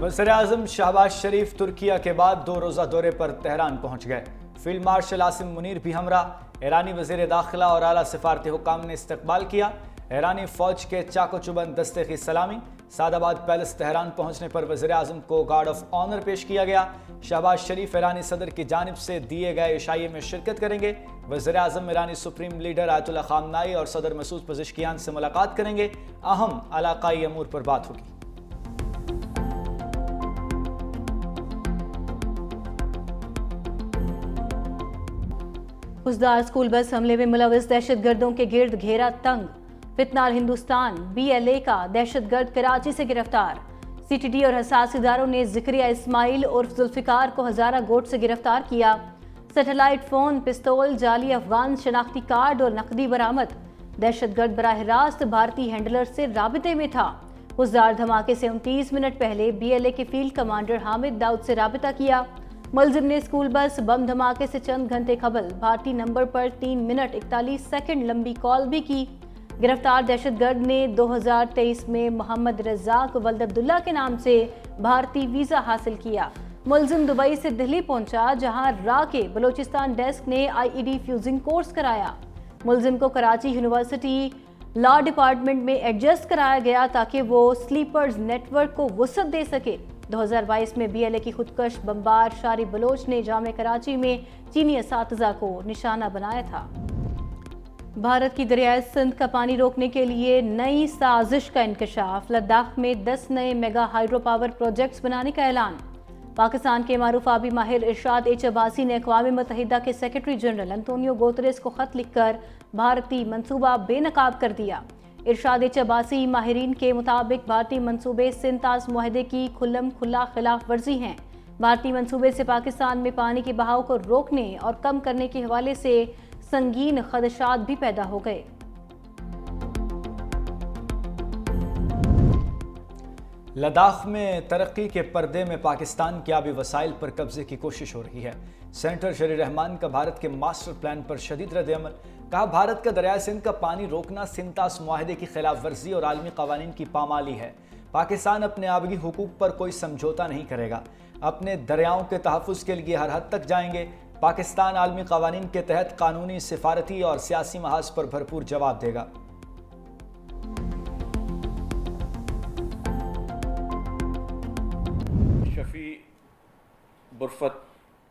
वज़ीर-ए-आज़म शहबाज शरीफ तुर्किया के बाद 2 रोज़ा दौरे पर तेहरान पहुंच गए। फील्ड मार्शल आसिम मुनीर भी हमरा। ईरानी वज़ीर दाखिला और आला सिफारती हुक्काम ने इस्तकबाल किया। ईरानी फ़ौज के चाको चुबंद दस्ते की सलामी। सादाबाद पैलेस तेहरान पहुंचने पर वज़ीर-ए-आज़म को गार्ड ऑफ ऑनर पेश किया गया। शहबाज शरीफ ईरानी सदर की जानिब से दिए गए इशाये में शिरकत करेंगे। वज़ीर-ए-आज़म ईरानी सुप्रीम लीडर आयतुल्लाह ख़ामनाई और सदर मसूद पज़ेश्कियान से मुलाकात करेंगे। अहम इलाक़ाई अमूर पर बात होगी। खुशदार स्कूल बस हमले में मुलविस दहशतगर्दों के गिर्द घेरा तंग। फितनाल हिंदुस्तान BLA का दहशतगर्द कराची से गिरफ्तार। CTD और हसास इदारों ने ज़िक्रिया इस्माइल और जुल्फ़िकार को हज़ारा गोट से गिरफ्तार किया। सैटेलाइट फ़ोन, पिस्तौल, जाली अफगान शनाख्ती कार्ड और नकदी बरामद। दहशतगर्द बराह रास्त भारतीय हैंडलर से राबिते में था। खुशदार धमाके से 29 मिनट पहले BLA के फील्ड कमांडर हामिद दाऊद से राबिता किया। मुलजिम ने स्कूल बस बम धमाके से चंद घंटे कबल भारतीय नंबर पर 3 मिनट 41 सेकंड लंबी कॉल भी की। गिरफ्तार दहशतगर्द ने 2023 में मोहम्मद रज़ाक वल्द अब्दुल्ला के नाम से भारतीय वीज़ा हासिल किया। मुलजिम दुबई से दिल्ली पहुंचा, जहां रा के बलोचिस्तान डेस्क ने IED फ्यूजिंग कोर्स कराया। मुलजिम को कराची यूनिवर्सिटी लॉ डिपार्टमेंट में एडजस्ट कराया गया ताकि वो स्लीपर्स नेटवर्क को वुसअत दे सके। 2022 में BLA की खुदकश बमबार शारी बलोच ने जामे कराची में चीनी असातिज़ा को निशाना बनाया था। भारत की दरियाए सिंध का पानी रोकने के लिए नई साजिश का इंकशाफ। लद्दाख में 10 नए मेगा हाइड्रो पावर प्रोजेक्ट्स बनाने का ऐलान। पाकिस्तान के मारूफ आबी माहिर इरशाद एच अब्बासी ने अक़वाम मुत्तहिदा के सेक्रेटरी जनरल अंतोनियो गुतेरेस को खत लिखकर भारतीय मंसूबा बेनकाब कर दिया। इरशाद एच अब्बासी माहिरीन के मुताबिक भारतीय मंसूबे सिंतास मुआहदे की खुल्लम खुल्ला खिलाफ वर्जी हैं। भारतीय मंसूबे से पाकिस्तान में पानी के बहाव को रोकने और कम करने के हवाले से संगीन खदशात भी पैदा हो गए। लद्दाख में तरक्की के पर्दे में पाकिस्तान के आबी वसाइल पर कब्जे की कोशिश हो रही है। सेनेटर शरीर रहमान का भारत के मास्टर प्लान पर शदीद रद्द-ए-अमल। कहा, भारत का दरियाए सिंध का पानी रोकना सिंतास मुआहदे की खिलाफ वर्जी और आलमी कवानीन की पामाली है। पाकिस्तान अपने आबगी हुकूक पर कोई समझौता नहीं करेगा। अपने दरियाओं के तहफ़्फ़ुज़ के लिए हर हद तक जाएंगे। पाकिस्तान आलमी कवानीन के तहत कानूनी, सिफारती और सियासी महाज पर भरपूर जवाब देगा। शफी बुरफत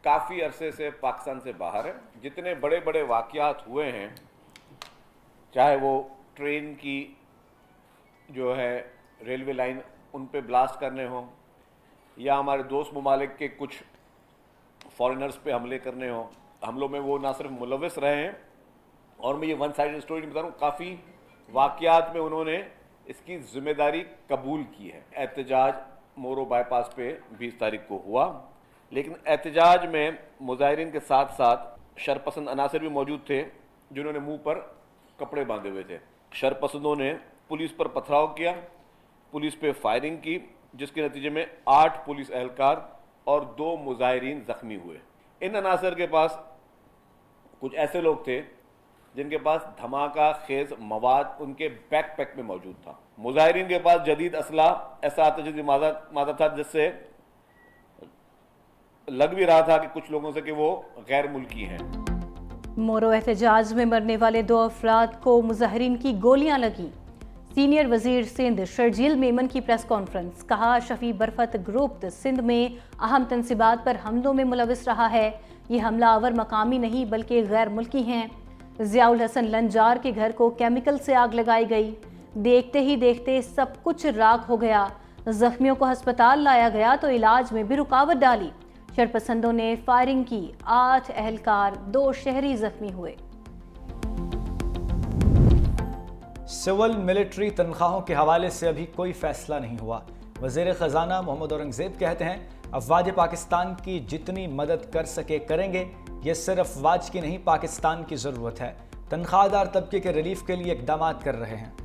काफ़ी अरसे से पाकिस्तान से बाहर है। जितने बड़े बड़े वाक़यात हुए हैं, चाहे वो ट्रेन की जो है रेलवे लाइन उन पे ब्लास्ट करने हों, या हमारे दोस्त ममालिक के कुछ फॉरेनर्स पे हमले करने हों, हमलों में वो ना सिर्फ मुलविस रहे हैं, और मैं ये वन साइडेड स्टोरी नहीं बता रहा हूँ, काफ़ी वाक़यात में उन्होंने इसकी ज़िम्मेदारी कबूल की है। एहतजाज मोरो बाईपास पे 20 तारीख को हुआ, लेकिन एहतजाज में मुजाहिरीन के साथ साथ शरपसंद अनासर भी मौजूद थे, जिन्होंने मुंह पर कपड़े बांधे हुए थे। शरपसंदों ने पुलिस पर पथराव किया, पुलिस पे फायरिंग की, जिसके नतीजे में 8 पुलिस एहलकार और 2 मुजाहिरीन जख्मी हुए। इन अनासर के पास कुछ ऐसे लोग थे जिनके पास धमाका खेज मवाद उनके बैकपैक में मौजूद था। मुजाहिरीन के पास जदीद असला ऐसा आतिशबाजी मादा था जिससे लग भी रहा था कि कुछ लोगों से कि वो गैर मुल्की हैं। मोरो एहतजाज में मरने वाले 2 अफराद को मुजाहिरीन की गोलियां लगी। सीनियर वजीर सिंध शर्जील मेमन की प्रेस कॉन्फ्रेंस। कहा, शफी बरफत ग्रुप सिंध में अहम तनसीबात पर हमलों में मुलविस रहा है। ये हमलावर मकामी नहीं बल्कि गैर मुल्की हैं। ज़ियाउल हसन लंजार के घर को केमिकल से आग लगाई गई। देखते ही देखते सब कुछ राख हो गया। जख्मियों को अस्पताल लाया गया तो इलाज में भी रुकावट डाली। शरपसंदों ने फायरिंग की, 8 एहलकार 2 शहरी जख्मी हुए। सिविल मिलिट्री तनख्वाहों के हवाले से अभी कोई फैसला नहीं हुआ। वज़ीर ख़जाना मोहम्मद औरंगज़ेब कहते हैं, अफवाज पाकिस्तान की जितनी मदद कर सके करेंगे। ये सिर्फ अफवाज की नहीं, पाकिस्तान की ज़रूरत है। तनख्वाहदार तबके के रिलीफ के लिए इक़दाम कर रहे हैं।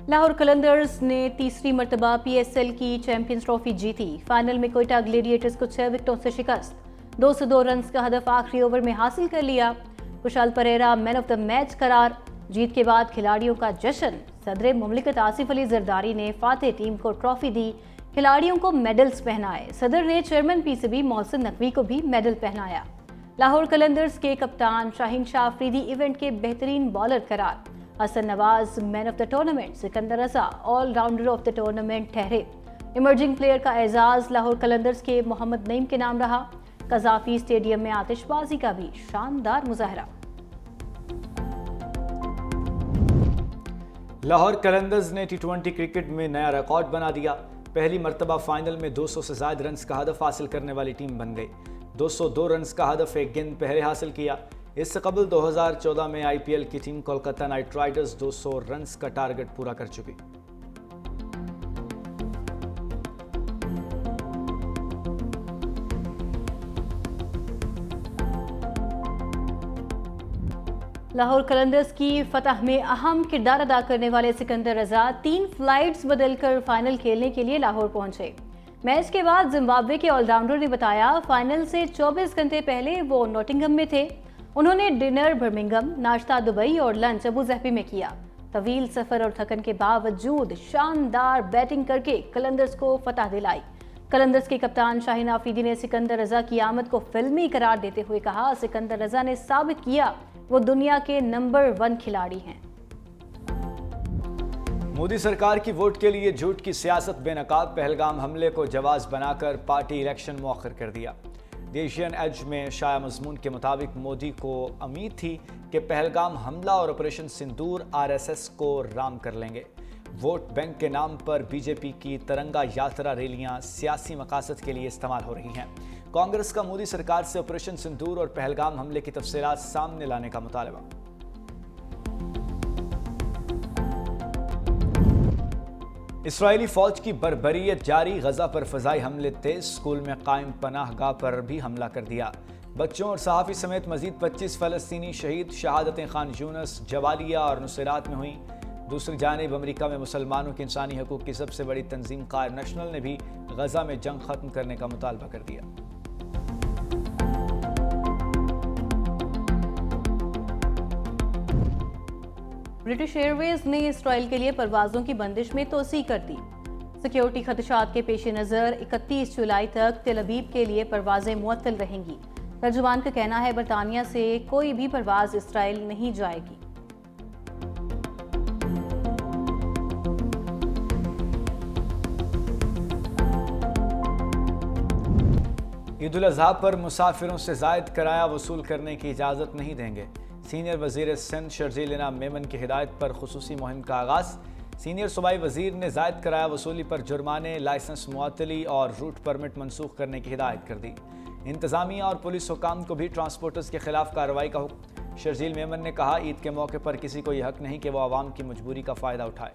लाहौर कलंदर्स ने तीसरी मरतबा PSL की चैंपियंस ट्रॉफी जीती। फाइनल में कोयटा ग्लेडिएटर्स को 6 विकेटों से शिकस्त। 202 रन का हदफ आखिरी ओवर में हासिल कर लिया। Kusal Perera man of the match करार। जीत के बाद खिलाड़ियों का जश्न। सदर मुमलिकत आसिफ अली जरदारी ने फातेह टीम को ट्रॉफी दी, खिलाड़ियों को मेडल्स पहनाए। सदर ने चेयरमैन पीसीबी मोहसिन नकवी को भी मेडल पहनाया। लाहौर कलंदर्स के कप्तान शाहीन शाह अफरीदी इवेंट के बेहतरीन बॉलर करार। Hasan Nawaz man of the tournament, Sikandar Raza all-rounder of the tournament ठहरे। इमर्जिंग प्लेयर का एजाज लाहौर कलंदर्स के मोहम्मद नईम के नाम रहा। कजाफी स्टेडियम में आतिशबाजी का भी शानदार मुजाहरा। लाहौर कलंदर्स ने टी20 क्रिकेट में नया रिकॉर्ड बना दिया। पहली मर्तबा फाइनल में 200 से ज्यादा रन्स का हदफ हासिल करने वाली टीम बन गई। 202 रन्स का हदफ एक गेंद पहले हासिल किया। इससे कबल 2014 में आईपीएल की team Kolkata night Riders 200 runs का टारगेट पूरा कर चुकी। लाहौर कलंदर्स की फतह में अहम किरदार अदा करने वाले सिकंदर रजा 3 फ्लाइट्स बदलकर फाइनल खेलने के लिए लाहौर पहुंचे। मैच के बाद जिम्बाब्वे के ऑलराउंडर ने बताया, फाइनल से 24 घंटे पहले वो नॉटिंघम में थे। उन्होंने डिनर बर्मिंघम, नाश्ता दुबई और लंच अबू ज़हबी में किया। तवील सफर और थकन के बावजूद शानदार बैटिंग करके कलंदर्स को फतह दिलाई। कलंदर्स के कप्तान शाहीन अफरीदी ने सिकंदर रजा की आमद को फिल्मी करार देते हुए कहा, सिकंदर रजा ने साबित किया वो दुनिया के नंबर 1 खिलाड़ी हैं। मोदी सरकार की वोट के लिए झूठ की सियासत बेनकाब। पहलगाम हमले को जवाज बनाकर पार्टी इलेक्शन मौखर कर दिया। द एशियन एज में शाया मजमून के मुताबिक मोदी को उम्मीद थी कि पहलगाम हमला और ऑपरेशन सिंदूर आरएसएस को राम कर लेंगे। वोट बैंक के नाम पर बीजेपी की तिरंगा यात्रा रैलियां सियासी मकासद के लिए इस्तेमाल हो रही हैं। कांग्रेस का मोदी सरकार से ऑपरेशन सिंदूर और पहलगाम हमले की तफसीलात सामने लाने का मुतालबा। इसराइली फौज की बर्बरियत जारी। गजा पर फजाई हमले तेज। स्कूल में कायम पनाहगाह पर भी हमला कर दिया। बच्चों और सहाफ़ी समेत मजीद 25 फ़लस्तीनी शहीद। शहादतें खान यूनुस, जवालिया और नुसैरात में हुई। दूसरी जानिब अमेरिका में मुसलमानों के इंसानी हकूक़ की सबसे बड़ी तंजीम कायम नेशनल ने भी गजा में जंग खत्म करने का मुतालबा कर दिया। ब्रिटिश एयरवेज ने इसराइल के लिए परवाजों की बंदिश में तोसी कर दी। सिक्योरिटी खदशात के पेश नज़र 31 जुलाई तक तेल अवीव के लिए परवाजें मुअत्तल रहेंगी। तर्जुमान का कहना है, बरतानिया से कोई भी परवाज इसराइल नहीं जाएगी। ईद उल अज़हा पर मुसाफिरों से ज़ायद किराया वसूल करने की इजाज़त नहीं देंगे। सीनियर वज़ीर सिंध शर्जील इनाम मेमन की हिदायत पर खुसूसी मुहिम का आगाज़। सीनियर सूबाई वज़ीर ने ज़ायद किराया वसूली पर जुर्माने, लाइसेंस मुअत्तली और रूट परमिट मनसूख करने की हिदायत कर दी। इंतज़ामिया और पुलिस हुकाम को भी ट्रांसपोर्टर्स के खिलाफ कार्रवाई का हुक्म। शर्जील मेमन ने कहा, ईद के मौके पर किसी को यह हक नहीं कि वह आवाम की मजबूरी का फ़ायदा उठाए।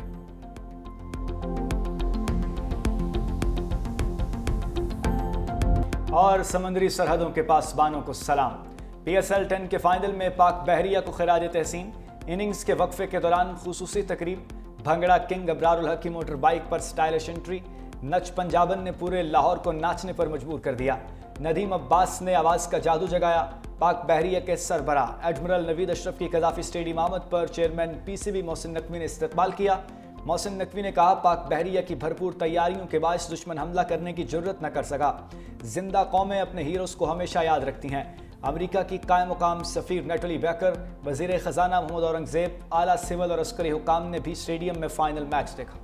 और समंदरी सरहदों के पासबानों को सलाम। PSL 10 के फाइनल में पाक बहरिया को खिराज तहसीन। इनिंग्स के वक्फे के दौरान खुसूसी तकरीब। भंगड़ा किंग अबरारुल हक की मोटर बाइक पर स्टाइलिश एंट्री। नच पंजाबन ने पूरे लाहौर को नाचने पर मजबूर कर दिया। नदीम अब्बास ने आवाज़ का जादू जगाया। पाक बहरिया के सरबराह एडमिरल नवीद अशरफ की कदाफी स्टेडियम आमद पर चेयरमैन PCB मोहसिन नकवी ने इस्तकबाल किया। मोहसिन नकवी ने कहा, पाक बहरिया की भरपूर तैयारियों के बायस दुश्मन हमला करने की जुर्रत न कर सका। जिंदा कौमें अपने हीरोज़ को हमेशा याद रखती हैं। अमेरिका की कायम मुकाम सफ़ीर नेटली बैकर, वज़ीर ख़जाना मोहम्मद औरंगज़ेब, आला सिविल और अस्करी हुकाम ने भी स्टेडियम में फाइनल मैच देखा।